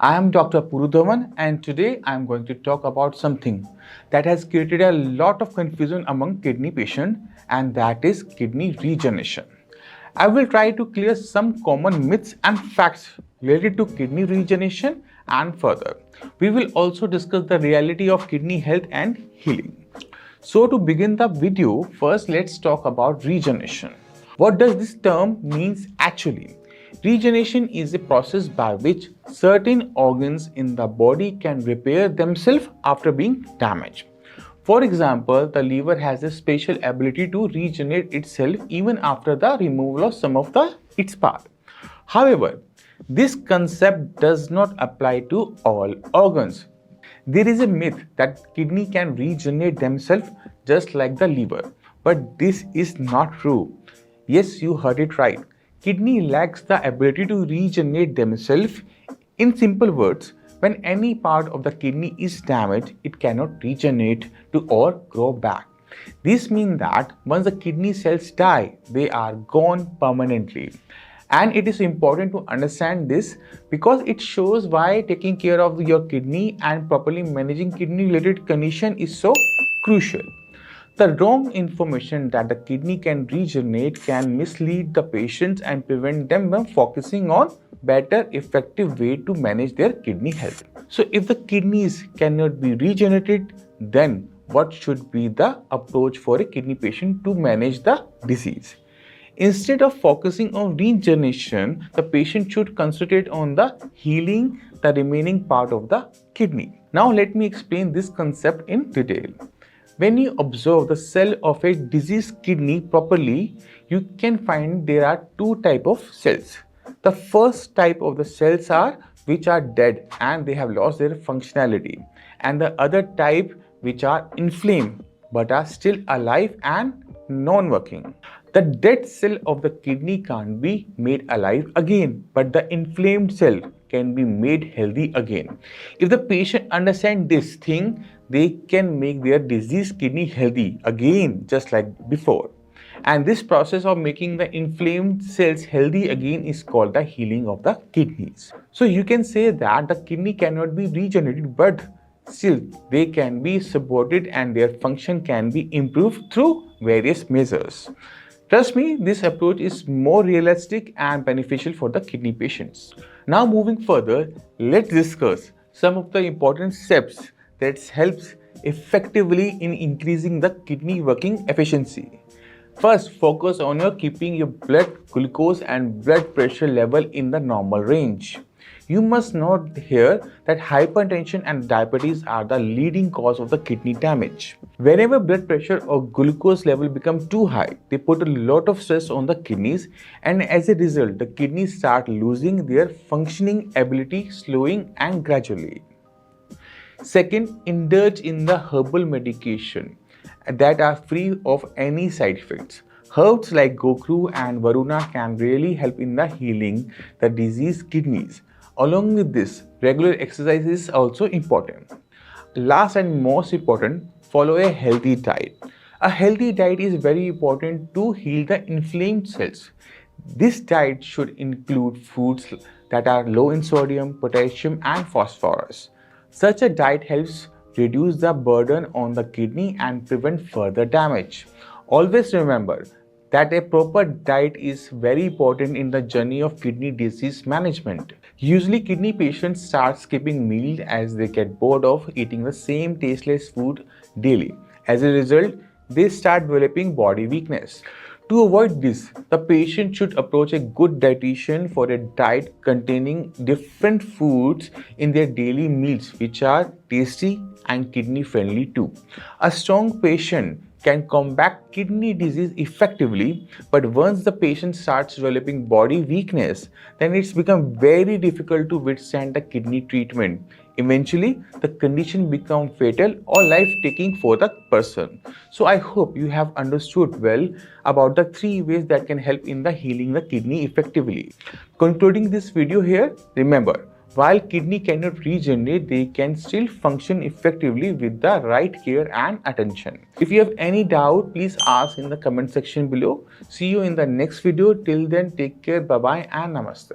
I am Dr. Puru Dhawan, and today I am going to talk about something that has created a lot of confusion among kidney patients, and that is kidney regeneration. I will try to clear some common myths and facts related to kidney regeneration, and further, we will also discuss the reality of kidney health and healing. So to begin the video, first let's talk about regeneration. What does this term means actually? Regeneration is a process by which certain organs in the body can repair themselves after being damaged. For example, the liver has a special ability to regenerate itself even after the removal of some of its part. However, this concept does not apply to all organs. There is a myth that kidney can regenerate themselves just like the liver, but this is not true. Yes, you heard it right. Kidney lacks the ability to regenerate themselves. In simple words, when any part of the kidney is damaged, it cannot regenerate to or grow back. This means that once the kidney cells die, they are gone permanently. And it is important to understand this because it shows why taking care of your kidney and properly managing kidney related condition is so crucial. The wrong information that the kidney can regenerate can mislead the patients and prevent them from focusing on better effective way to manage their kidney health. So if the kidneys cannot be regenerated, then what should be the approach for a kidney patient to manage the disease? Instead of focusing on regeneration, the patient should concentrate on the healing the remaining part of the kidney. Now let me explain this concept in detail. When you observe the cell of a diseased kidney properly, you can find there are two types of cells. The first type of the cells are which are dead and they have lost their functionality, and the other type which are inflamed but are still alive and non-working. The dead cell of the kidney can't be made alive again, but the inflamed cell can be made healthy again. If the patient understands this thing, they can make their diseased kidney healthy again just like before. And this process of making the inflamed cells healthy again is called the healing of the kidneys. So you can say that the kidney cannot be regenerated, but still they can be supported and their function can be improved through various measures. Trust me, this approach is more realistic and beneficial for the kidney patients. Now moving further, let's discuss some of the important steps that helps effectively in increasing the kidney working efficiency. First, focus on keeping your blood glucose and blood pressure level in the normal range. You must note here that hypertension and diabetes are the leading cause of the kidney damage. Whenever blood pressure or glucose level become too high, they put a lot of stress on the kidneys, and as a result, the kidneys start losing their functioning ability slowing and gradually. Second, indulge in the herbal medication that are free of any side effects. Herbs like 𝐷𝐞𝐿 and Varuna can really help in the healing the diseased kidneys. Along with this, regular exercise is also important. Last and most important, follow a healthy diet. A healthy diet is very important to heal the inflamed cells. This diet should include foods that are low in sodium, potassium and phosphorus. Such a diet helps reduce the burden on the kidney and prevent further damage. Always remember that a proper diet is very important in the journey of kidney disease management. Usually kidney patients start skipping meals as they get bored of eating the same tasteless food daily. As a result, they start developing body weakness. To avoid this, the patient should approach a good dietitian for a diet containing different foods in their daily meals which are tasty and kidney friendly too. A strong patient can combat kidney disease effectively, but once the patient starts developing body weakness, then it's become very difficult to withstand the kidney treatment. Eventually, the condition becomes fatal or life-taking for the person. So I hope you have understood well about the 3 ways that can help in the healing the kidney effectively. Concluding this video here, remember, while kidney cannot regenerate, they can still function effectively with the right care and attention. If you have any doubt, please ask in the comment section below. See you in the next video. Till then, take care, bye-bye and namaste.